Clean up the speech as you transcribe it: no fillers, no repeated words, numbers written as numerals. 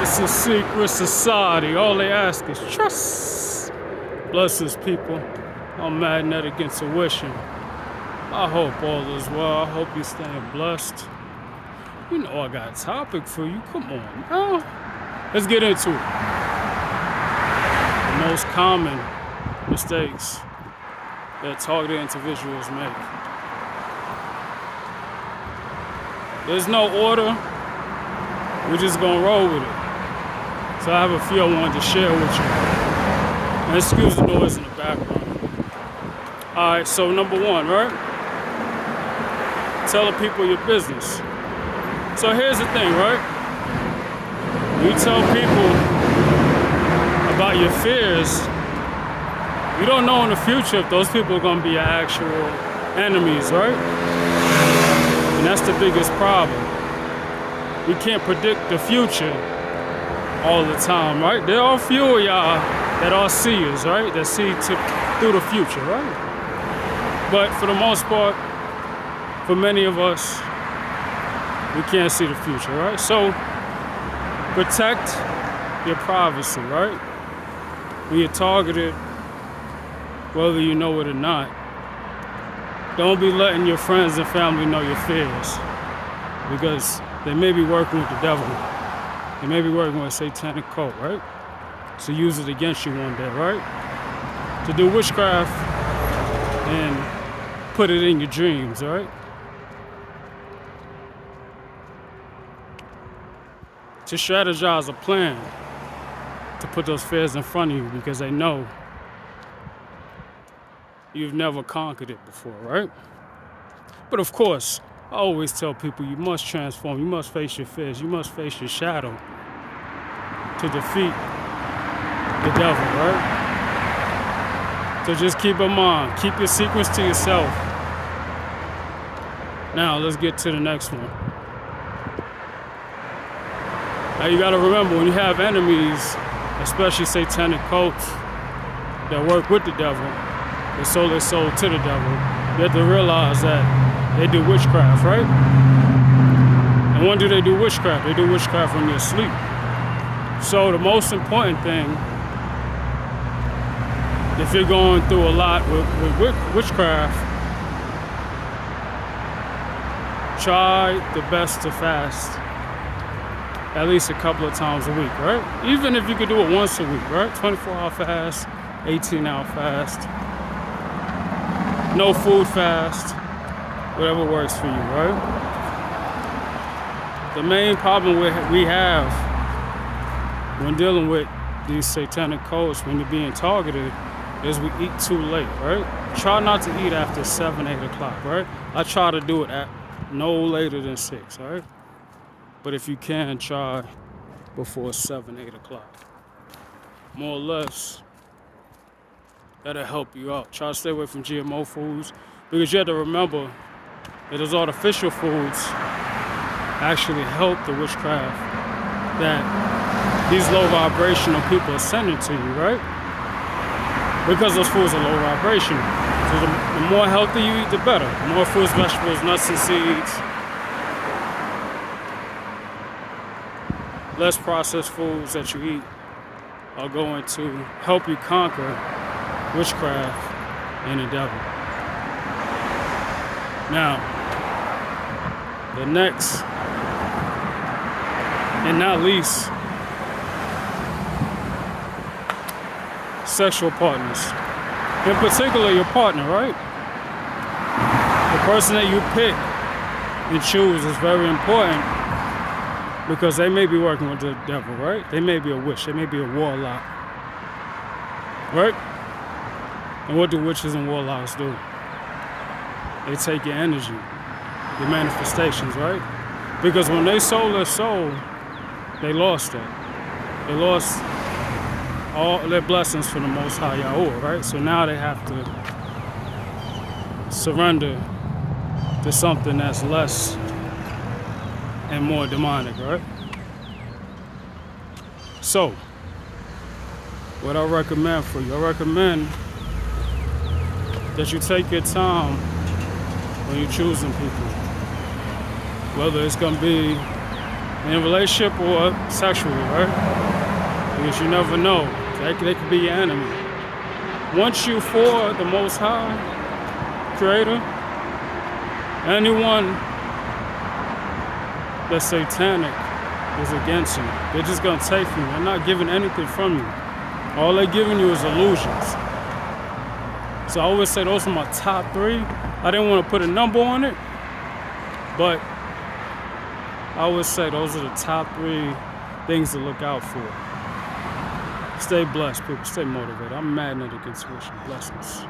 It's a secret society. All they ask is trust. Bless his people on Magnetic Intuition. I hope all is well. I hope you're staying blessed. You know I got a topic for you. Come on now. Let's get into it. The most common mistakes that targeted individuals make. There's no order. We're just gonna roll with it. So I have a few I wanted to share with you. And excuse the noise in the background. Alright, so number one, right? Tell the people your business. So here's the thing, right? You tell people about your fears, you don't know in the future if those people are gonna be your actual enemies, right? And that's the biggest problem. We can't predict the future all the time, right? There are a few of y'all that are seers, right? That see through the future, right? But for the most part, for many of us, we can't see the future, right? So protect your privacy, right? When you're targeted, whether you know it or not, don't be letting your friends and family know your fears, because they may be working with the devil. They may be working with a satanic cult, right? To use it against you one day, right? To do witchcraft and put it in your dreams, right? To strategize a plan to put those fears in front of you because they know you've never conquered it before, right? But of course, I always tell people you must transform, you must face your fears, you must face your shadow to defeat the devil, right? So just keep in mind, keep your secrets to yourself. Now let's get to the next one. Now you gotta remember, when you have enemies, especially satanic cults that work with the devil, they sold their soul to the devil, you have to realize that they do witchcraft, right? And when do they do witchcraft? They do witchcraft when you're asleep. So the most important thing, if you're going through a lot with witchcraft, try the best to fast at least a couple of times a week, right? Even if you could do it once a week, right? 24-hour fast, 18-hour fast, no food fast, whatever works for you, right? The main problem we have when dealing with these satanic cults, when you're being targeted, is we eat too late, right? Try not to eat after 7, 8 o'clock, right? I try to do it at no later than 6, all right? But if you can, try before 7, 8 o'clock. More or less, that'll help you out. Try to stay away from GMO foods, because you have to remember that those artificial foods actually help the witchcraft that these low vibrational people are sending to you, right? Because those foods are low vibrational. So the more healthy you eat, the better. The more fruits, vegetables, nuts, and seeds. Less processed foods that you eat are going to help you conquer witchcraft and the devil. Now, the next, and not least, sexual partners. In particular, your partner, right? The person that you pick and choose is very important, because they may be working with the devil, right? They may be a witch, they may be a warlock, right? And what do witches and warlocks do? They take your energy, your manifestations, right? Because when they sold their soul, they lost that. They lost all their blessings from the Most High Yahweh, right? So now they have to surrender to something that's less and more demonic, right? So, what I recommend for you, I recommend that you take your time when you're choosing people. Whether it's gonna be in a relationship or sexually, right? Because you never know. They could be your enemy. Once you for the Most High, Creator, anyone that's satanic is against you. They're just gonna take from you. They're not giving anything from you. All they're giving you is illusions. So I always say those are my top 3. I didn't want to put a number on it, but I always say those are the top 3 things to look out for. Stay blessed, people. Stay motivated. I'm Magnetic Intuition. Blessings.